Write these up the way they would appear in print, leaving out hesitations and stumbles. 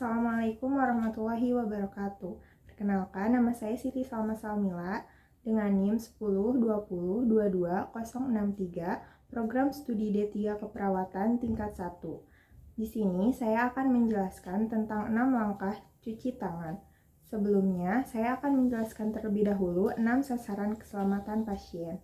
Assalamualaikum warahmatullahi wabarakatuh. Perkenalkan, nama saya Siti Salma Salmila dengan NIM 1020222063, Program Studi D3 Keperawatan tingkat 1. Di sini saya akan menjelaskan tentang 6 langkah cuci tangan. Sebelumnya, saya akan menjelaskan terlebih dahulu 6 sasaran keselamatan pasien.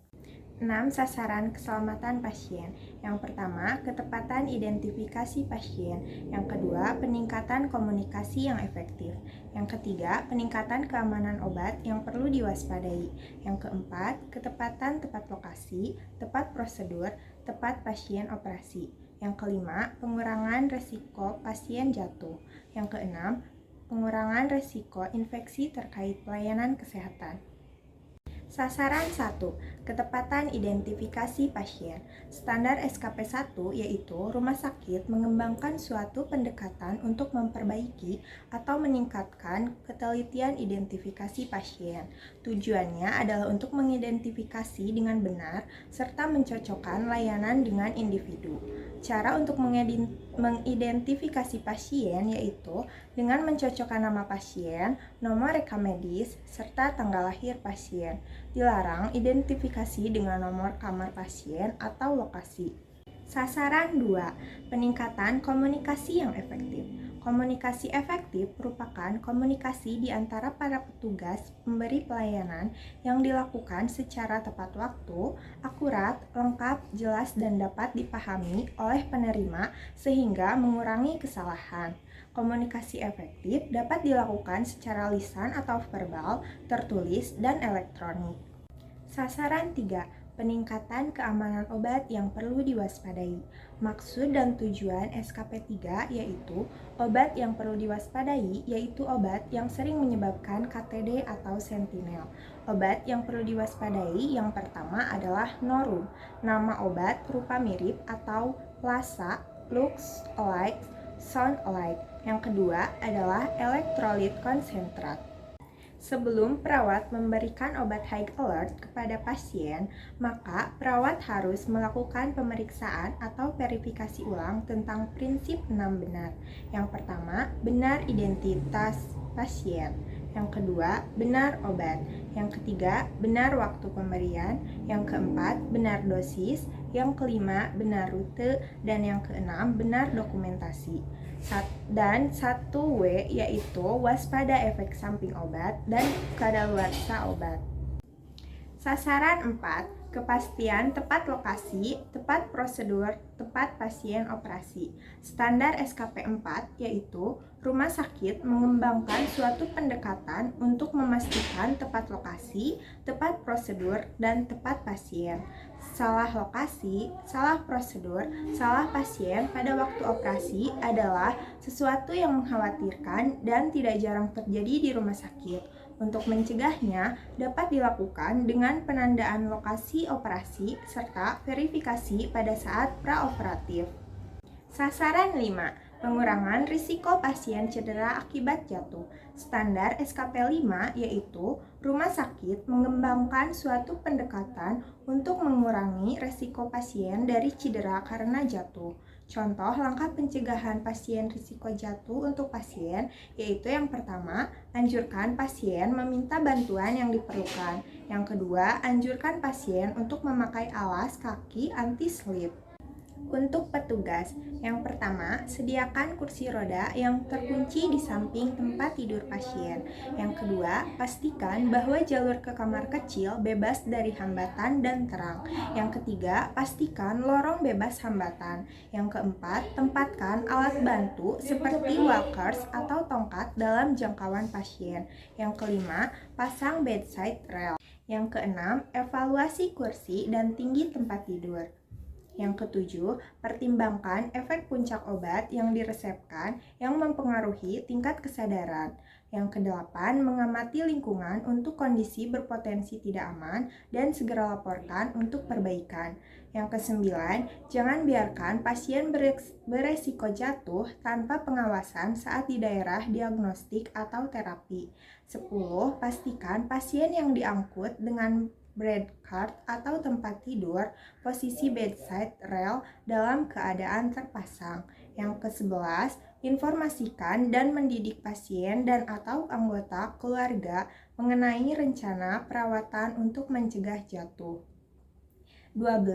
6 sasaran keselamatan pasien. Yang pertama, ketepatan identifikasi pasien. Yang kedua, peningkatan komunikasi yang efektif. Yang ketiga, peningkatan keamanan obat yang perlu diwaspadai. Yang keempat, ketepatan tepat lokasi, tepat prosedur, tepat pasien operasi. Yang kelima, pengurangan resiko pasien jatuh. Yang keenam, pengurangan resiko infeksi terkait pelayanan kesehatan. Sasaran 1. Ketepatan identifikasi pasien. Standar SKP 1 yaitu rumah sakit mengembangkan suatu pendekatan untuk memperbaiki atau meningkatkan ketelitian identifikasi pasien. Tujuannya adalah untuk mengidentifikasi dengan benar serta mencocokkan layanan dengan individu. Cara untuk mengidentifikasi pasien yaitu dengan mencocokkan nama pasien, nomor rekam medis, serta tanggal lahir pasien. Dilarang identifikasi dengan nomor kamar pasien atau lokasi. Sasaran 2. Peningkatan komunikasi yang efektif. Komunikasi efektif merupakan komunikasi di antara para petugas pemberi pelayanan yang dilakukan secara tepat waktu, akurat, lengkap, jelas, dan dapat dipahami oleh penerima sehingga mengurangi kesalahan. Komunikasi efektif dapat dilakukan secara lisan atau verbal, tertulis, dan elektronik. Sasaran 3. Peningkatan keamanan obat yang perlu diwaspadai. Maksud dan tujuan SKP 3 yaitu obat yang perlu diwaspadai yaitu obat yang sering menyebabkan KTD atau sentinel. Obat yang perlu diwaspadai yang pertama adalah Norum. Nama obat rupa mirip atau Lassa, looks alike, sound alike. Yang kedua adalah elektrolit konsentrat. Sebelum perawat memberikan obat high alert kepada pasien, maka perawat harus melakukan pemeriksaan atau verifikasi ulang tentang prinsip 6 benar. Yang pertama, benar identitas pasien. Yang kedua, benar obat. Yang ketiga, benar waktu pemberian. Yang keempat, benar dosis. Yang kelima, benar rute. Dan yang keenam, benar dokumentasi. Dan 1W yaitu waspada efek samping obat dan kadaluarsa obat. Sasaran 4. Kepastian tepat lokasi, tepat prosedur, tepat pasien operasi. Standar SKP 4 yaitu rumah sakit mengembangkan suatu pendekatan untuk memastikan tepat lokasi, tepat prosedur, dan tepat pasien. Salah lokasi, salah prosedur, salah pasien pada waktu operasi adalah sesuatu yang mengkhawatirkan dan tidak jarang terjadi di rumah sakit. Untuk mencegahnya, dapat dilakukan dengan penandaan lokasi operasi serta verifikasi pada saat praoperatif. Sasaran 5. Pengurangan risiko pasien cedera akibat jatuh. Standar SKP 5 yaitu rumah sakit mengembangkan suatu pendekatan untuk mengurangi risiko pasien dari cedera karena jatuh. Contoh langkah pencegahan pasien risiko jatuh untuk pasien yaitu yang pertama, anjurkan pasien meminta bantuan yang diperlukan. Yang kedua, anjurkan pasien untuk memakai alas kaki anti-slip. Untuk petugas, yang pertama, sediakan kursi roda yang terkunci di samping tempat tidur pasien. Yang kedua, pastikan bahwa jalur ke kamar kecil bebas dari hambatan dan terang. Yang ketiga, pastikan lorong bebas hambatan. Yang keempat, tempatkan alat bantu seperti walkers atau tongkat dalam jangkauan pasien. Yang kelima, pasang bedside rail. Yang keenam, evaluasi kursi dan tinggi tempat tidur. Yang ketujuh, pertimbangkan efek puncak obat yang diresepkan yang mempengaruhi tingkat kesadaran. Yang kedelapan, mengamati lingkungan untuk kondisi berpotensi tidak aman dan segera laporkan untuk perbaikan. Yang kesembilan, jangan biarkan pasien beresiko jatuh tanpa pengawasan saat di daerah diagnostik atau terapi. 10. Pastikan pasien yang diangkut dengan bed card atau tempat tidur, posisi bedside rail dalam keadaan terpasang. Yang ke-11, informasikan dan mendidik pasien dan atau anggota keluarga mengenai rencana perawatan untuk mencegah jatuh. 12.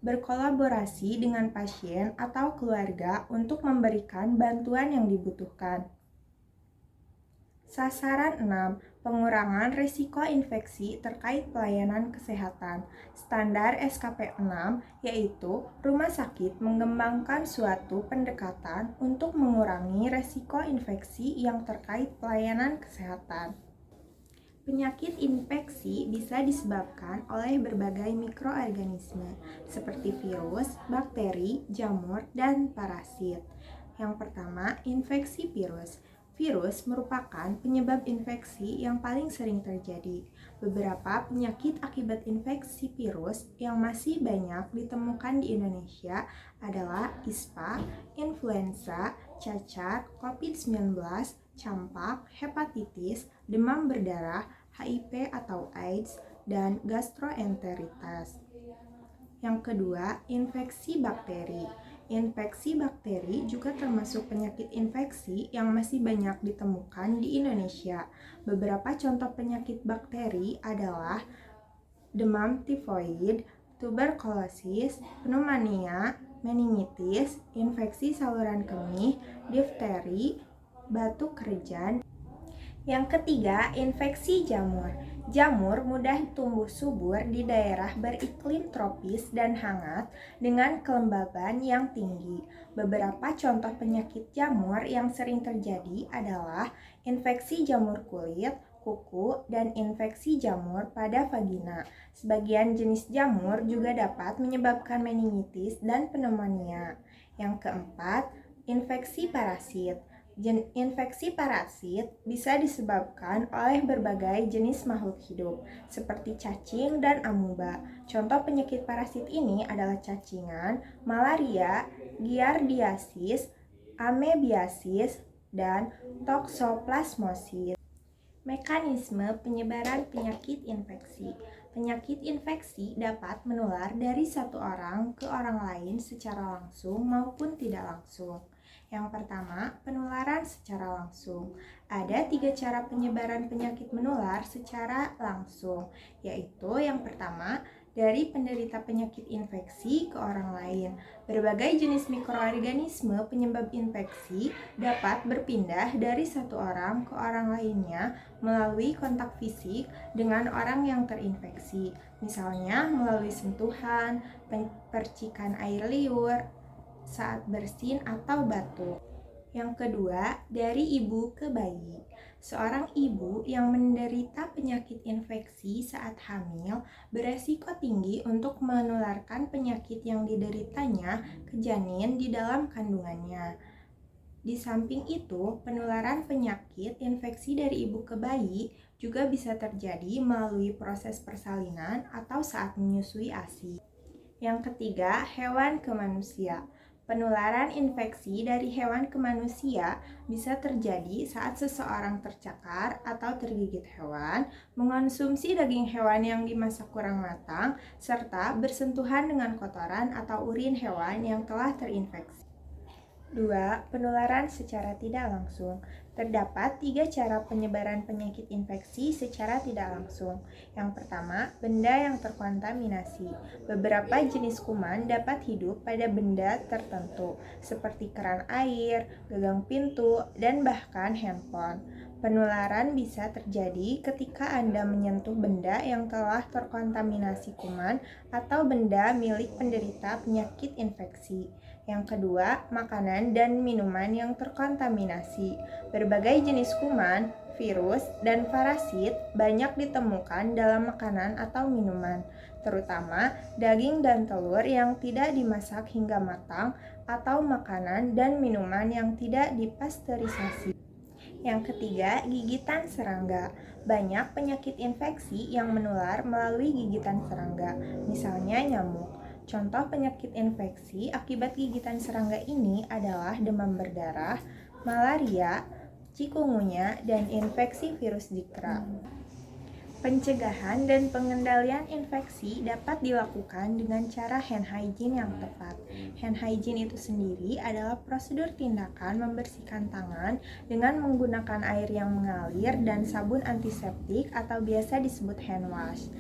Berkolaborasi dengan pasien atau keluarga untuk memberikan bantuan yang dibutuhkan. Sasaran 6. Pengurangan risiko infeksi terkait pelayanan kesehatan. Standar SKP 6 yaitu rumah sakit mengembangkan suatu pendekatan untuk mengurangi risiko infeksi yang terkait pelayanan kesehatan. Penyakit infeksi bisa disebabkan oleh berbagai mikroorganisme seperti virus, bakteri, jamur, dan parasit. Yang pertama, infeksi virus. Virus merupakan penyebab infeksi yang paling sering terjadi. Beberapa penyakit akibat infeksi virus yang masih banyak ditemukan di Indonesia adalah ISPA, influenza, cacar, COVID-19, campak, hepatitis, demam berdarah, HIV atau AIDS, dan gastroenteritis. Yang kedua, infeksi bakteri. Infeksi bakteri juga termasuk penyakit infeksi yang masih banyak ditemukan di Indonesia. Beberapa contoh penyakit bakteri adalah demam tifoid, tuberkulosis, pneumonia, meningitis, infeksi saluran kemih, difteri, batuk kerjan. Yang ketiga, infeksi jamur. Jamur mudah tumbuh subur di daerah beriklim tropis dan hangat dengan kelembaban yang tinggi. Beberapa contoh penyakit jamur yang sering terjadi adalah infeksi jamur kulit, kuku, dan infeksi jamur pada vagina. Sebagian jenis jamur juga dapat menyebabkan meningitis dan pneumonia. Yang keempat, infeksi parasit. Infeksi parasit bisa disebabkan oleh berbagai jenis makhluk hidup, seperti cacing dan amuba. Contoh penyakit parasit ini adalah cacingan, malaria, giardiasis, amebiasis, dan toksoplasmosis. Mekanisme penyebaran penyakit infeksi. Penyakit infeksi dapat menular dari satu orang ke orang lain secara langsung maupun tidak langsung. Yang pertama, penularan secara langsung. Ada 3 cara penyebaran penyakit menular secara langsung, yaitu yang pertama, dari penderita penyakit infeksi ke orang lain. Berbagai jenis mikroorganisme penyebab infeksi dapat berpindah dari satu orang ke orang lainnya melalui kontak fisik dengan orang yang terinfeksi, misalnya melalui sentuhan, percikan air liur, saat bersin atau batuk. Yang kedua, dari ibu ke bayi. Seorang ibu yang menderita penyakit infeksi saat hamil beresiko tinggi untuk menularkan penyakit yang dideritanya ke janin di dalam kandungannya. Di samping itu, penularan penyakit infeksi dari ibu ke bayi juga bisa terjadi melalui proses persalinan atau saat menyusui ASI. Yang ketiga, hewan ke manusia. Penularan infeksi dari hewan ke manusia bisa terjadi saat seseorang tercakar atau tergigit hewan, mengonsumsi daging hewan yang dimasak kurang matang, serta bersentuhan dengan kotoran atau urin hewan yang telah terinfeksi. 2. Penularan secara tidak langsung. Terdapat 3 cara penyebaran penyakit infeksi secara tidak langsung. Yang pertama, benda yang terkontaminasi. Beberapa jenis kuman dapat hidup pada benda tertentu, seperti keran air, gagang pintu, dan bahkan handphone. Penularan bisa terjadi ketika Anda menyentuh benda yang telah terkontaminasi kuman atau benda milik penderita penyakit infeksi. Yang kedua, makanan dan minuman yang terkontaminasi. Berbagai jenis kuman, virus, dan parasit banyak ditemukan dalam makanan atau minuman, terutama daging dan telur yang tidak dimasak hingga matang atau makanan dan minuman yang tidak dipasteurisasi. Yang ketiga, gigitan serangga. Banyak penyakit infeksi yang menular melalui gigitan serangga, misalnya nyamuk. Contoh penyakit infeksi akibat gigitan serangga ini adalah demam berdarah, malaria, cikungunya, dan infeksi virus Zika. Pencegahan dan pengendalian infeksi dapat dilakukan dengan cara hand hygiene yang tepat. Hand hygiene itu sendiri adalah prosedur tindakan membersihkan tangan dengan menggunakan air yang mengalir dan sabun antiseptik atau biasa disebut hand wash.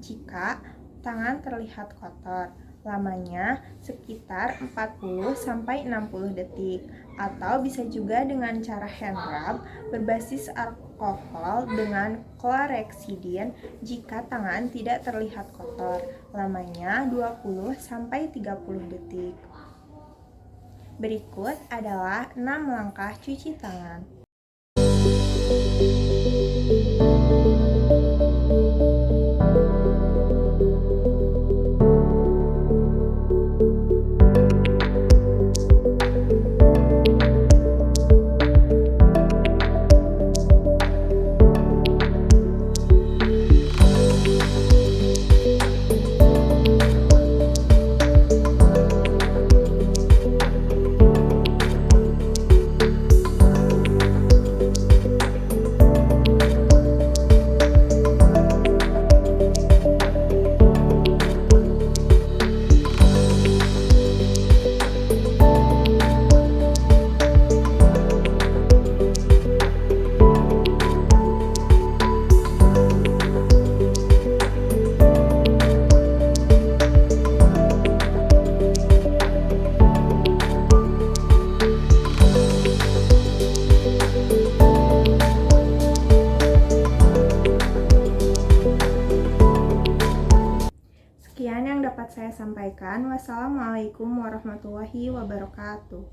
Jika tangan terlihat kotor, lamanya sekitar 40-60 detik, atau bisa juga dengan cara hand rub berbasis alkohol dengan chlorhexidine jika tangan tidak terlihat kotor, lamanya 20-30 detik. Berikut adalah 6 langkah cuci tangan. Sekian yang dapat saya sampaikan. Wassalamualaikum warahmatullahi wabarakatuh.